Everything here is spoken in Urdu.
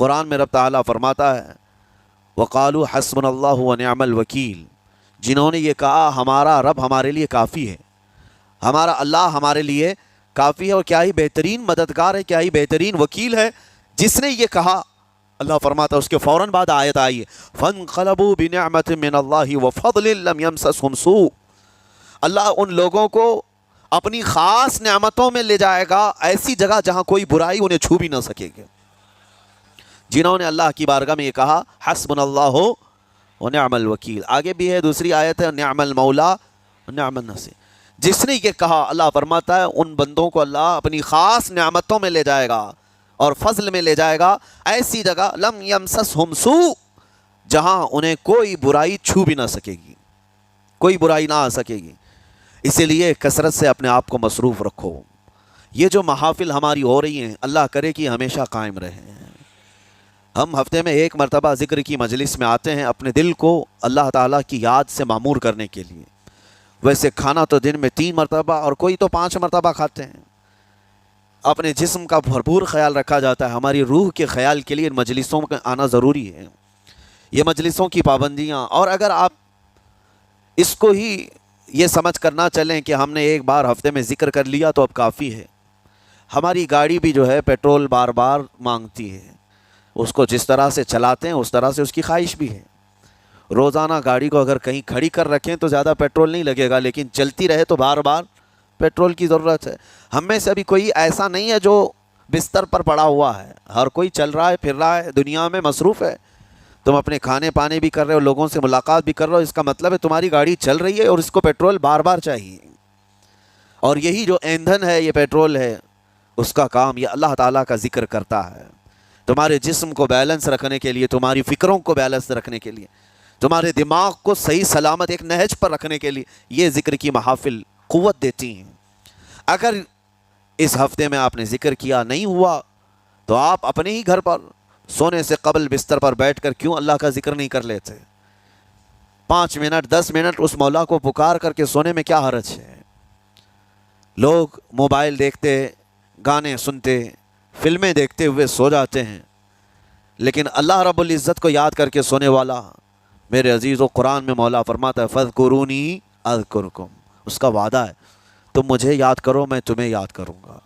قرآن میں رب تعالیٰ فرماتا ہے وقالوا حسبنا اللہ ونعم الوکیل، جنہوں نے یہ کہا ہمارا رب ہمارے لیے کافی ہے، ہمارا اللہ ہمارے لیے کافی ہے، اور کیا ہی بہترین مددگار ہے، کیا ہی بہترین وکیل ہے جس نے یہ کہا۔ اللہ فرماتا ہے اس کے فوراً بعد آیت آئی ہے فَانْقَلَبُوا بِنِعْمَةٍ مِّنَ اللَّهِ وَفَضْلٍ لَمْ يَمْسَسْهُمْ سُوءٌ، اللہ ان لوگوں کو اپنی خاص نعمتوں میں لے جائے گا، ایسی جگہ جہاں کوئی برائی انہیں چھو بھی نہ سکے گی، جنہوں نے اللہ کی بارگاہ میں یہ کہا حسبنا اللہ ونعم الوکیل۔ آگے بھی ہے دوسری آیت ہے نعم المولا ونعم النصیر، جس نے یہ کہا اللہ فرماتا ہے ان بندوں کو اللہ اپنی خاص نعمتوں میں لے جائے گا اور فضل میں لے جائے گا، ایسی جگہ لم یمسسہم سوء، جہاں انہیں کوئی برائی چھو بھی نہ سکے گی، کوئی برائی نہ آ سکے گی۔ اسی لیے کثرت سے اپنے آپ کو مصروف رکھو۔ یہ جو محافل ہماری ہو رہی ہیں اللہ کرے کہ ہمیشہ قائم رہیں۔ ہم ہفتے میں ایک مرتبہ ذکر کی مجلس میں آتے ہیں اپنے دل کو اللہ تعالیٰ کی یاد سے معمور کرنے کے لیے، ویسے کھانا تو دن میں 3 مرتبہ اور کوئی تو 5 مرتبہ کھاتے ہیں۔ اپنے جسم کا بھرپور خیال رکھا جاتا ہے، ہماری روح کے خیال کے لیے ان مجلسوں میں آنا ضروری ہے۔ یہ مجلسوں کی پابندیاں، اور اگر آپ اس کو ہی یہ سمجھ کر نہ چلیں کہ ہم نے ایک بار ہفتے میں ذکر کر لیا تو اب کافی ہے۔ ہماری گاڑی بھی جو ہے پیٹرول بار بار مانگتی ہے، اس کو جس طرح سے چلاتے ہیں اس طرح سے اس کی خواہش بھی ہے۔ روزانہ گاڑی کو اگر کہیں کھڑی کر رکھیں تو زیادہ پیٹرول نہیں لگے گا، لیکن چلتی رہے تو بار بار پیٹرول کی ضرورت ہے۔ ہم میں سے ابھی کوئی ایسا نہیں ہے جو بستر پر پڑا ہوا ہے، ہر کوئی چل رہا ہے، پھر رہا ہے، دنیا میں مصروف ہے۔ تم اپنے کھانے پانے بھی کر رہے ہو، لوگوں سے ملاقات بھی کر رہے ہو، اس کا مطلب ہے تمہاری گاڑی چل رہی ہے اور اس کو پیٹرول بار بار چاہیے۔ اور یہی جو ایندھن ہے، یہ پیٹرول ہے، اس کا کام یہ اللہ تعالیٰ کا ذکر کرتا ہے۔ تمہارے جسم کو بیلنس رکھنے کے لیے، تمہاری فکروں کو بیلنس رکھنے کے لیے، تمہارے دماغ کو صحیح سلامت ایک نہج پر رکھنے کے لیے یہ ذکر کی محافل قوت دیتی ہیں۔ اگر اس ہفتے میں آپ نے ذکر کیا نہیں ہوا تو آپ اپنے ہی گھر پر سونے سے قبل بستر پر بیٹھ کر کیوں اللہ کا ذکر نہیں کر لیتے؟ 5 منٹ 10 منٹ اس مولا کو پکار کر کے سونے میں کیا حرج ہے؟ لوگ موبائل دیکھتے، گانے سنتے، فلمیں دیکھتے ہوئے سو جاتے ہیں، لیکن اللہ رب العزت کو یاد کر کے سونے والا، میرے عزیزو، قرآن میں مولا فرماتا ہے فَاذْكُرُونِي أَذْكُرْكُمْ، اس کا وعدہ ہے تم مجھے یاد کرو میں تمہیں یاد کروں گا۔